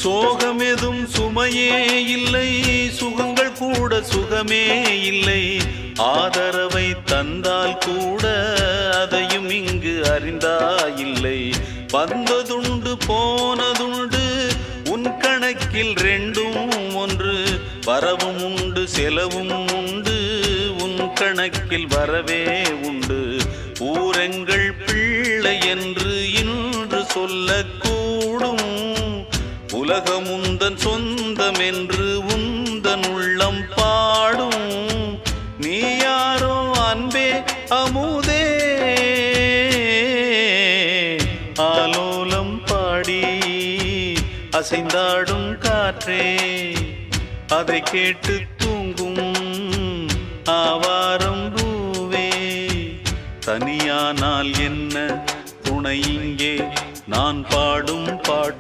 சோகமெதும் சுமையே இல்லை, சுகங்கள் கூட சுகமே இல்லை. ஆதரவை தந்தால் கூட அதையும் இங்கு அறிந்தாயில்லை. வந்ததுண்டு போனதுண்டு உன் கணக்கில் ரெண்டும் ஒன்று. வரவும் உண்டு செலவும் உண்டு, உன் கணக்கில் வரவே உண்டு. ஊரெங்கள் பிள்ளை என்று இன்று சொல்லக்கூடும். உலகம் உந்தன் சொந்தம் என்று உந்தன் உள்ளம் பாடும். நீ யாரோ அன்பே அமுதே, ஆலோலம் பாடி அசைந்தாடும் காற்றே, அதை கேட்டு தூங்கும் ஆவாரம் பூவே. தனியானால் என்ன துணை இங்கே, நான் பாடும் பாட்டு